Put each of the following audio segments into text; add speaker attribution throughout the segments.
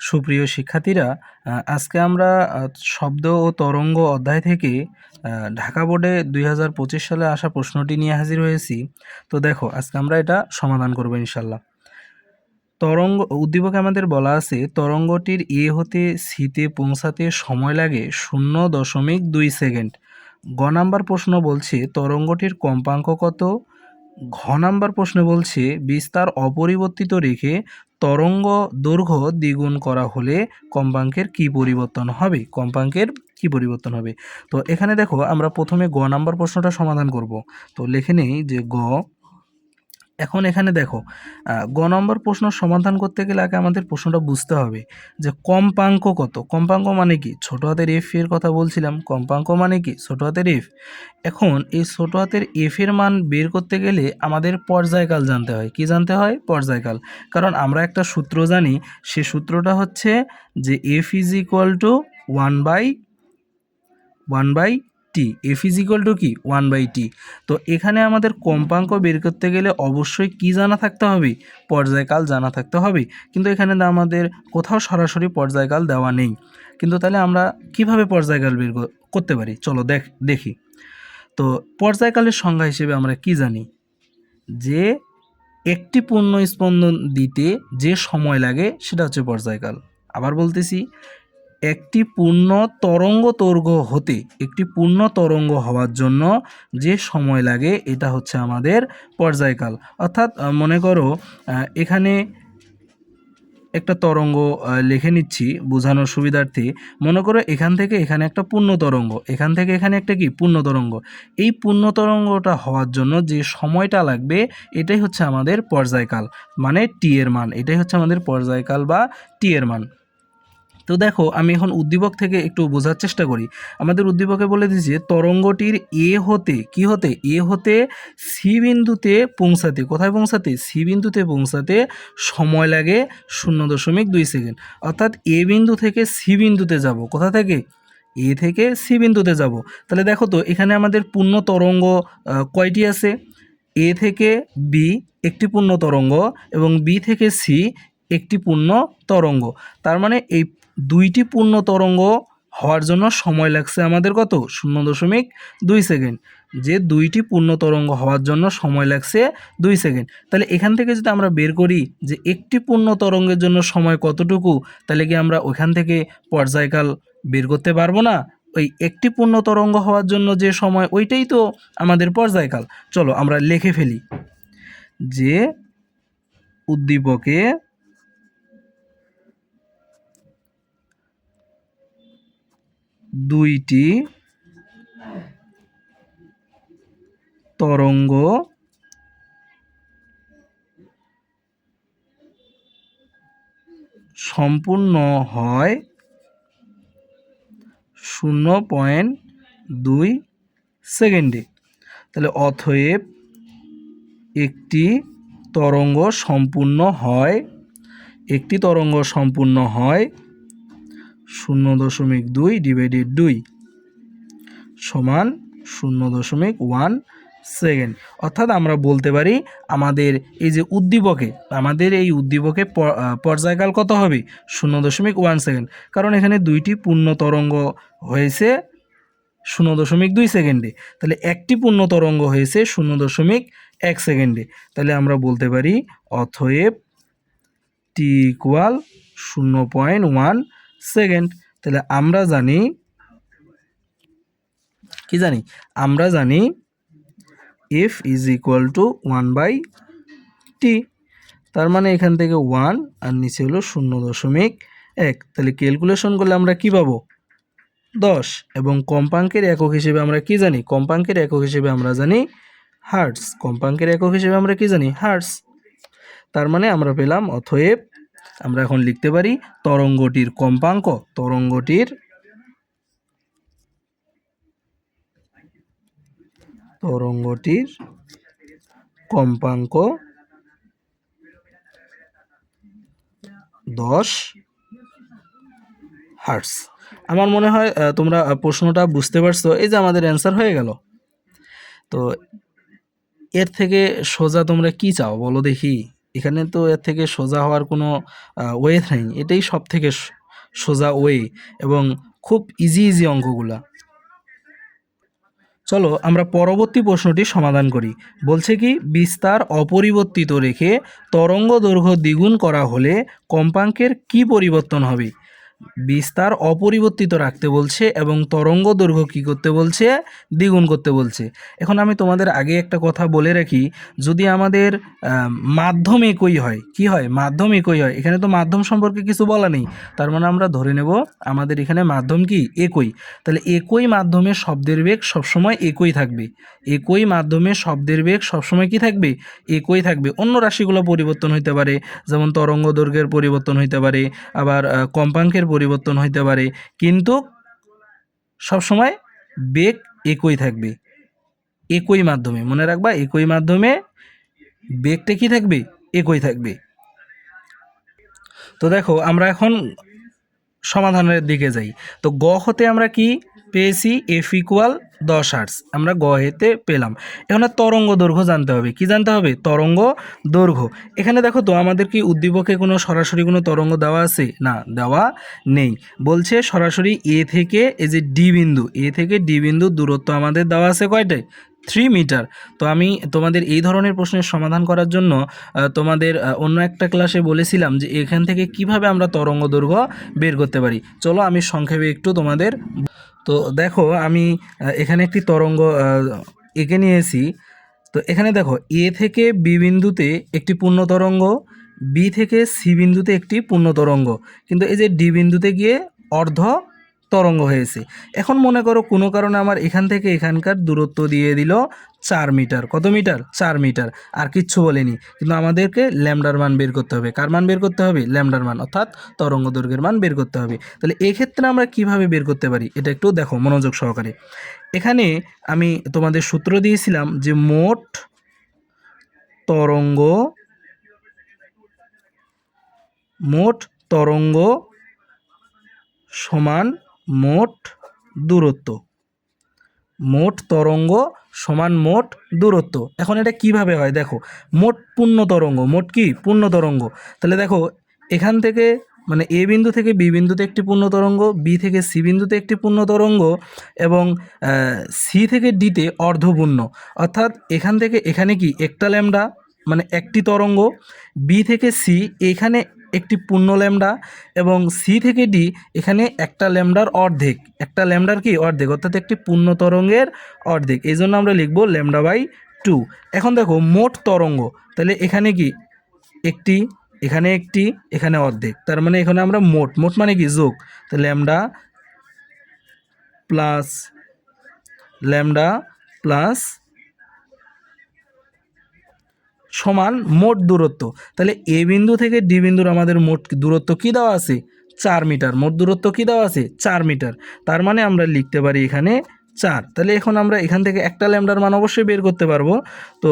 Speaker 1: সুপ্রিয় শিক্ষার্থীরা, আজকে আমরা শব্দ ও তরঙ্গ অধ্যায় থেকে ঢাকা বোর্ডে 2025 সালে আসা প্রশ্নটি নিয়ে হাজির হয়েছি। তো দেখো, আজকে আমরা এটা সমাধান করব ইনশাল্লাহ। তরঙ্গ উদ্দীপকে আমাদের বলা আছে তরঙ্গটির এ হতে সিতে পৌঁছাতে সময় লাগে 0.2 সেকেন্ড। গ নাম্বার প্রশ্ন বলছে তরঙ্গটির কম্পাঙ্ক কত। ঘ নাম্বার প্রশ্নে বলছে বিস্তার অপরিবর্তিত রেখে তরঙ্গ দৈর্ঘ্য দ্বিগুণ করা হলে কম্পাঙ্কের কি পরিবর্তন হবে। তো এখানে দেখো, আমরা প্রথমে গ নাম্বার প্রশ্নটা সমাধান করব। তো লিখে নেই যে গ। এখন এখানে দেখো, গ নম্বর প্রশ্ন সমাধান করতে গেলে আগে আমাদের প্রশ্নটা বুঝতে হবে যে কম্পাঙ্ক কত। কম্পাঙ্ক মানে কি? ছোট হাতের এফ এর কথা বলছিলাম। কম্পাঙ্ক মানে কি? ছোট হাতের এফ। এখন এই ছোট হাতের এফ এর মান বের করতে গেলে আমাদের পর্যায়কাল জানতে হয়। কি জানতে হয়? পর্যায়কাল। কারণ আমরা একটা সূত্র জানি, সে সূত্রটা হচ্ছে যে F is equal to one by T. F is equal to কি? 1/t। তো এখানে আমাদের কম্পাঙ্ক বের করতে গেলে অবশ্যই কি জানা থাকতে হবে? পর্যায়কাল জানা থাকতে হবে। কিন্তু এখানে আমাদের কোথাও সরাসরি পর্যায়কাল দেওয়া নেই। কিন্তু তাহলে আমরা কিভাবে পর্যায়কাল বের করতে পারি? চলো দেখি। তো পর্যায়কালের সংজ্ঞা হিসেবে আমরা কি জানি? যে একটি পূর্ণ স্পন্দন দিতে যে সময় লাগে সেটা হচ্ছে পর্যায়কাল। আবার বলতেছি, একটি পূর্ণ তরঙ্গ হওয়ার জন্য যে সময় লাগে এটা হচ্ছে আমাদের পর্যায়কাল। অর্থাৎ মনে করো এখানে একটা তরঙ্গ লিখে নিচ্ছি বোঝানোর সুবিধার্থে। মনে করো এখান থেকে এখানে একটা পূর্ণ তরঙ্গ, এখান থেকে এখানে একটা কি? পূর্ণ তরঙ্গ। এই পূর্ণ তরঙ্গটা হওয়ার জন্য যে সময়টা লাগবে এটাই হচ্ছে আমাদের পর্যায়কাল, মানে টি এর মান। এটাই হচ্ছে আমাদের পর্যায়কাল বা টি এর মান। তো দেখো, আমি এখন উদ্দীপক থেকে একটু বোঝার চেষ্টা করি। আমাদের উদ্দীপকে বলে দিয়েছে তরঙ্গটির এ হতে সি বিন্দুতে পৌঁছাতে। কোথায় পৌঁছাতে? সি বিন্দুতে পৌঁছাতে সময় লাগে 0.2 সেকেন্ড। অর্থাৎ এ বিন্দু থেকে সি বিন্দুতে যাব। কোথা থেকে? এ থেকে সি বিন্দুতে যাব। তাহলে দেখো তো, এখানে আমাদের পূর্ণ তরঙ্গ কয়টি আছে? এ থেকে বি একটি পূর্ণ তরঙ্গ এবং বি থেকে সি একটি পূর্ণ তরঙ্গ। তার মানে এই দুইটি পূর্ণ তরঙ্গ হওয়ার জন্য সময় লাগছে আমাদের কত? 0.2 সেকেন্ড। যে দুইটি পূর্ণ তরঙ্গ হওয়ার জন্য সময় লাগছে 2 সেকেন্ড। তাহলে এখান থেকে যদি আমরা বের করি যে একটি পূর্ণ তরঙ্গের জন্য সময় কতটুকু, তাহলে কি আমরা ওখান থেকে পর্যায়কাল বের করতে পারবো না? ওই একটি পূর্ণ তরঙ্গ হওয়ার জন্য যে সময়, ওইটাই তো আমাদের পর্যায়কাল। চলো আমরা লিখে ফেলি যে উদ্দীপকে দুইটি তরঙ্গ সম্পূর্ণ হয় 0.2 সেকেন্ডে। তাহলে অতএব একটি তরঙ্গ সম্পূর্ণ হয় 0.2 ডিভাইডেড 2 সমান 0.1 সেকেন্ড। অর্থাৎ আমরা বলতে পারি আমাদের এই উদ্দীপকে পর্যায়কাল কত হবে? 0.1 সেকেন্ড। কারণ এখানে দুইটি পূর্ণ তরঙ্গ হয়েছে 0.2 সেকেন্ডে। তাহলে একটি পূর্ণ তরঙ্গ হয়েছে 0.1 সেকেন্ডে। তাহলে আমরা বলতে পারি অতএব টি ইকুয়াল 0.1 সেকেন্ড। তাহলে আমরা জানি F is equal two 1/t। তার মানে এখান থেকে 1 আর নিচে হলো 0.1। তাহলে ক্যালকুলেশন করলে আমরা কি পাবো? 10। এবং কম্পাঙ্কের একক হিসেবে আমরা কি জানি? হার্টস। তার মানে আমরা পেলাম, অতএব আমরা এখন লিখতে পারি তরঙ্গটির কম্পাঙ্ক 10 হার্টস। আমার মনে হয় তোমরা প্রশ্নটা বুঝতে পারছো। এই যে আমাদের অ্যান্সার হয়ে গেল। তো এর থেকে সোজা তোমরা কি চাও বলো দেখি? এখানে তো এর থেকে সোজা হওয়ার কোনো ওয়ে নেই, এটাই সব থেকে সোজা ওয়ে এবং খুব ইজি ইজি অঙ্কগুলা। চলো আমরা পরবর্তী প্রশ্নটি সমাধান করি। বলছে কি, বিস্তার অপরিবর্তিত রেখে তরঙ্গ দৈর্ঘ্য দ্বিগুণ করা হলে কম্পাঙ্কের কি পরিবর্তন হবে? বিস্তার অপরিবর্তিত রাখতে বলছে এবং তরঙ্গ দৈর্ঘ্য কী করতে বলছে? দ্বিগুণ করতে বলছে। এখন আমি তোমাদের আগে একটা কথা বলে রাখি, যদি আমাদের মাধ্যম একই হয়, কি হয়? মাধ্যম একই হয়, এখানে তো মাধ্যম সম্পর্কে কিছু বলা নেই, তার মানে আমরা ধরে নেব আমাদের এখানে মাধ্যম কি একই। তাহলে একই মাধ্যমে শব্দের বেগ সবসময় একই থাকবে। একই মাধ্যমে শব্দের বেগ সবসময় কি থাকবে? একই থাকবে। অন্য রাশিগুলো পরিবর্তন হইতে পারে, যেমন তরঙ্গ দৈর্ঘ্যের পরিবর্তন হইতে পারে, আবার কম্পাঙ্কের পরিবর্তন হইতে পারে, কিন্তু সবসময় বেগ একই থাকবে। একই মাধ্যমে, মনে রাখবা, একই মাধ্যমে বেগটা কি থাকবে? একই থাকবে। তো দেখো আমরা এখন সমাধানের দিকে যাই। তো গ হতে আমরা কি পেয়েছি? এফ ইকুয়াল 10 হার্টজ আমরা গ হেতে পেলাম। এখন তরঙ্গ দৈর্ঘ্য জানতে হবে। কি জানতে হবে? তরঙ্গ দৈর্ঘ্য। এখানে দেখো তো আমাদের কি উদ্দীপকে কোনো সরাসরি কোনো তরঙ্গ দেওয়া আছে? না, দেওয়া নেই। বলছে সরাসরি এ থেকে এই যে ডি বিন্দু, এ থেকে ডি বিন্দু দূরত্ব আমাদের দেওয়া আছে কয়টায়? 3 মিটার। তো আমি তোমাদের এই ধরনের প্রশ্নের সমাধান করার জন্য তোমাদের অন্য একটা ক্লাসে বলেছিলাম যে এখান থেকে কিভাবে আমরা তরঙ্গ দৈর্ঘ্য বের করতে পারি। চলো আমি সংক্ষেপে একটু তোমাদের। তো দেখো আমি এখানে একটি তরঙ্গ এঁকে নিয়েছি। তো এখানে দেখো এ থেকে বি বিন্দুতে একটি পূর্ণ তরঙ্গ, বি থেকে সি বিন্দুতে একটি পূর্ণ তরঙ্গ, কিন্তু এই যে ডি বিন্দুতে গিয়ে অর্ধ তরঙ্গ হয়েছে। এখন মনে করো কোনো কারণে আমার এখান থেকে এখানকার দূরত্ব দিয়ে দিল 4 মিটার। কত মিটার? 4 মিটার। আর কিচ্ছু বলেনি, কিন্তু আমাদেরকে ল্যামডার মান বের করতে হবে। কার মান বের করতে হবে? ল্যামডার মান, অর্থাৎ তরঙ্গ দৈর্ঘ্যের মান বের করতে হবে। তাহলে এক্ষেত্রে আমরা কিভাবে বের করতে পারি এটা একটু দেখো মনোযোগ সহকারে। এখানে আমি তোমাদের সূত্র দিয়েছিলাম যে মোট তরঙ্গ সমান মোট দূরত্ব। মোট তরঙ্গ সমান মোট দূরত্ব। এখন এটা কিভাবে হয় দেখো, মোট পূর্ণ তরঙ্গ, মোট কি পূর্ণ তরঙ্গ। তাহলে দেখো এখান থেকে মানে এ বিন্দু থেকে বি বিন্দুতে একটি পূর্ণ তরঙ্গ, বি থেকে সি বিন্দুতে একটি পূর্ণ তরঙ্গ এবং সি থেকে ডিতে অর্ধপূর্ণ, অর্থাৎ এখান থেকে এখানে কি একটা ল্যামডা মানে একটি তরঙ্গ, বি থেকে সি এখানে একটি পূর্ণ ল্যামডা এবং সি থেকে ডি এখানে একটা ল্যামডার অর্ধেক, একটা ল্যামডার কি অর্ধেক, অর্থাৎ একটি পূর্ণ তরঙ্গের অর্ধেক। এই জন্য আমরা লিখব λ/2। এখন দেখো মোট তরঙ্গ, তাহলে এখানে কি একটি, এখানে একটি, এখানে অর্ধেক, তার মানে এখানে আমরা মোট, মোট মানে কি যোগ, তো ল্যামডা প্লাস সমান মোট দূরত্ব। তাহলে এ বিন্দু থেকে ডি বিন্দুর আমাদের মোট দূরত্ব কি দেওয়া আছে? 4 মিটার। মোট দূরত্ব কি দেওয়া আছে? 4 মিটার। তার মানে আমরা লিখতে পারি এখানে 4। তাহলে এখন আমরা এখান থেকে একটা ল্যামডার মান অবশ্যই বের করতে পারবো। তো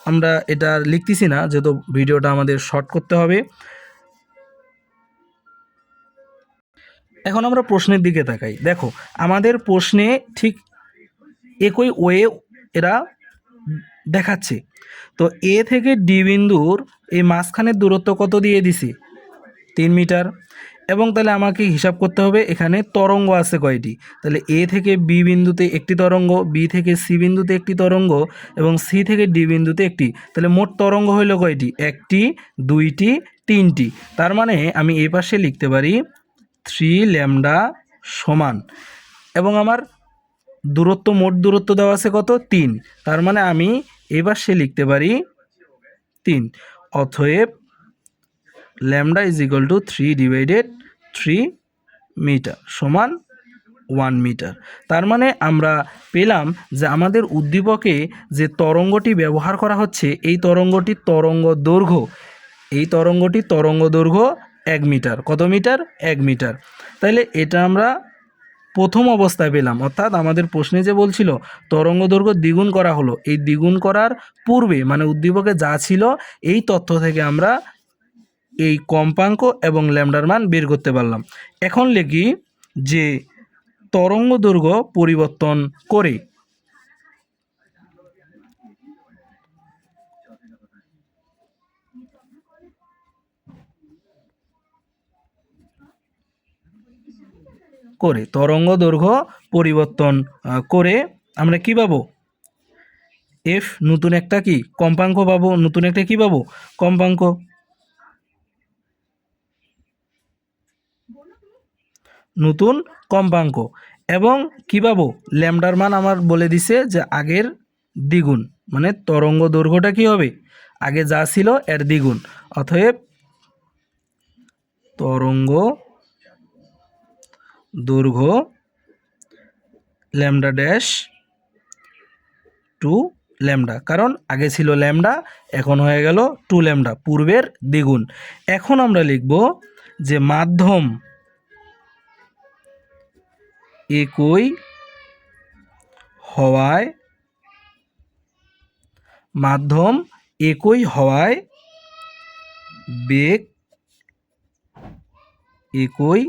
Speaker 1: আমরা এটা লিখতেছি না, যেহেতু ভিডিওটা আমাদের শর্ট করতে হবে। এখন আমরা প্রশ্নের দিকে তাকাই। দেখো আমাদের প্রশ্নে ঠিক একই ওয়ে এরা দেখাচ্ছে। তো এ থেকে ডি বিন্দুর এই মাঝখানের দূরত্ব কত দিয়ে দিছি? 3 মিটার। এবং তাহলে আমাকে হিসাব করতে হবে এখানে তরঙ্গ আছে কয়টি। তাহলে এ থেকে বি বিন্দুতে একটি তরঙ্গ, বি থেকে সি বিন্দুতে একটি তরঙ্গ এবং সি থেকে ডি বিন্দুতে একটি। তাহলে মোট তরঙ্গ হইল কয়টি? একটি, দুইটি, তিনটি। তার মানে আমি এই পাশে লিখতে পারি 3 ল্যামডা সমান, এবং আমার দূরত্ব, মোট দূরত্ব দেওয়া আছে কত? 3। তার মানে আমি এবার সে লিখতে পারি 3। অতএব lambda is equal to 3/3 metre সমান 1 মিটার। তার মানে আমরা পেলাম যে আমাদের উদ্দীপকে যে তরঙ্গটি ব্যবহার করা হচ্ছে এই তরঙ্গটির তরঙ্গ দৈর্ঘ্য, এই তরঙ্গটির তরঙ্গ দৈর্ঘ্য 1 মিটার। কত মিটার? 1 মিটার। তাহলে এটা আমরা প্রথম অবস্থায় পেলাম, অর্থাৎ আমাদের প্রশ্নে যে বলছিল তরঙ্গ দৈর্ঘ্য দ্বিগুণ করা হলো, এই দ্বিগুণ করার পূর্বে মানে উদ্দীপকে যা ছিল এই তথ্য থেকে আমরা এই কম্পাঙ্ক এবং ল্যামডার মান বের করতে পারলাম। এখন লিখি যে তরঙ্গ দৈর্ঘ্য পরিবর্তন করে করে, তরঙ্গ দৈর্ঘ্য পরিবর্তন করে আমরা কি পাবো? এফ নতুন একটা কি কম্পাঙ্ক পাবো, নতুন একটা কি পাবো? কম্পাঙ্ক। নতুন কম্পাঙ্ক এবং কি পাবো? ল্যামডার মান আমার বলে দিছে যে আগের দ্বিগুণ, মানে তরঙ্গ দৈর্ঘ্যটা কি হবে? আগে যা ছিল এর দ্বিগুণ। অতএব তরঙ্গ দৈর্ঘ্য ল্যামডা ড্যাশ টু ল্যামডা, কারণ আগে ছিল ল্যামডা, এখন হয়ে গেল 2 ল্যামডা, পূর্বের দ্বিগুণ। এখন আমরা লিখব যে মাধ্যম একই হওয়ায়, মাধ্যম একই হওয়ায় বেগ একই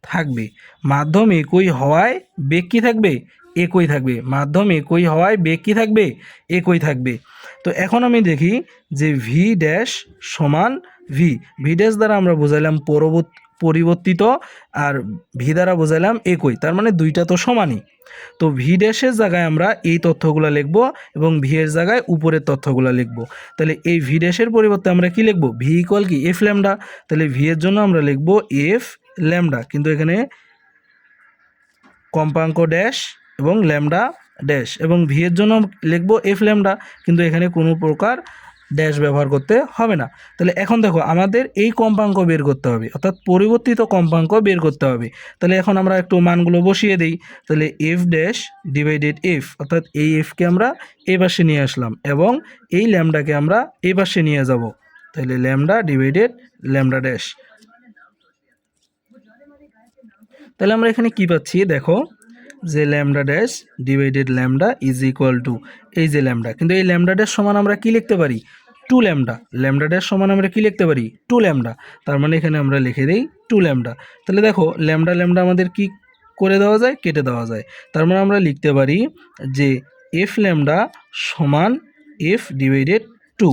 Speaker 1: থাকবে। মাধ্যম একই হওয়ায় বেগ কি থাকবে? একই থাকবে। মাধ্যম একই হওয়ায় বেগ কি থাকবে? একই থাকবে। তো এখন আমি দেখি যে ভি ড্যাশ সমান ভি, ভি ড্যাশ দ্বারা আমরা বোঝাইলাম পরিবর্তিত, আর ভি দ্বারা বোঝাইলাম একই, তার মানে দুইটা তো সমানই। তো ভি ড্যাশের জায়গায় আমরা এই তথ্যগুলো লিখব এবং ভি এর জায়গায় উপরের তথ্যগুলো লিখব। তাহলে এই ভি ড্যাশের পরিবর্তে আমরা কি লিখব? ভি ইকুয়াল কি এফ ল্যামডা। তাহলে ভি এর জন্য আমরা লিখব এফ ল্যামডা, কিন্তু এখানে কম্পাঙ্ক ড্যাশ এবং ল্যামডা ড্যাশ, এবং ভি এর জন্য লিখব এফ ল্যামডা, কিন্তু এখানে কোনো প্রকার ড্যাশ ব্যবহার করতে হবে না। তাহলে এখন দেখো আমাদের এই কম্পাঙ্ক বের করতে হবে, অর্থাৎ পরিবর্তিত কম্পাঙ্ক বের করতে হবে। তাহলে এখন আমরা একটু মানগুলো বসিয়ে দিই। তাহলে এফ ড্যাশ ডিভাইডেড এফ, অর্থাৎ এই এফকে আমরা এই পাশে নিয়ে আসলাম এবং এই ল্যামডাকে আমরা এই পাশে নিয়ে যাব। তাহলে ল্যামডা ডিভাইডেড ল্যামডা ড্যাশ। তাহলে আমরা এখানে কি পাচ্ছি দেখো, যে lambda dash divided lambda is equal two এই যে ল্যামডা, কিন্তু এই ল্যামডা ড্যাশ সমান আমরা কি লিখতে পারি? 2 ল্যামডা। ল্যামডা ড্যাশ সমান আমরা কি লিখতে পারি? 2 ল্যামডা। তার মানে এখানে আমরা লিখে দিই 2 ল্যামডা। তাহলে দেখো ল্যামডা ল্যামডা আমাদের কি করে দেওয়া যায়? কেটে দেওয়া যায়। তার মানে আমরা লিখতে পারি যে এফ ল্যামডা সমান এফ ডিভাইডেড 2।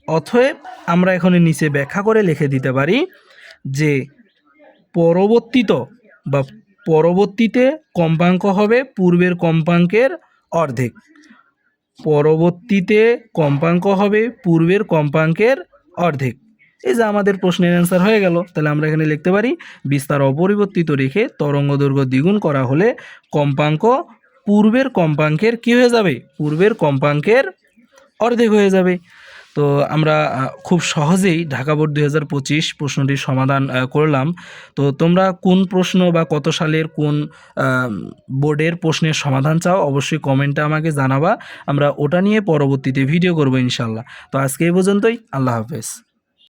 Speaker 1: অতএব আমরা এখন নিচে ব্যাখ্যা করে লিখে দিতে পারি যে পরবর্তীতে কম্পাঙ্ক হবে পূর্বের কম্পাঙ্কের অর্ধেক। পরবর্তীতে কম্পাঙ্ক হবে পূর্বের কম্পাঙ্কের অর্ধেক। এই যে আমাদের প্রশ্নের অ্যান্সার হয়ে গেল। তাহলে আমরা এখানে লিখতে পারি বিস্তার অপরিবর্তিত রেখে তরঙ্গ দৈর্ঘ্য দ্বিগুণ করা হলে কম্পাঙ্ক পূর্বের কম্পাঙ্কের কি হয়ে যাবে? পূর্বের কম্পাঙ্কের অর্ধেক হয়ে যাবে। তো আমরা খুব সহজেই ঢাকা বোর্ড 2025 প্রশ্নটির সমাধান করলাম। তো তোমরা কোন প্রশ্ন বা কত সালের কোন বোর্ডের প্রশ্নের সমাধান চাও অবশ্যই কমেন্টে আমাকে জানাবা, আমরা ওটা নিয়ে পরবর্তীতে ভিডিও করব ইনশাল্লাহ। তো আজকে এই পর্যন্তই, আল্লাহ হাফেজ।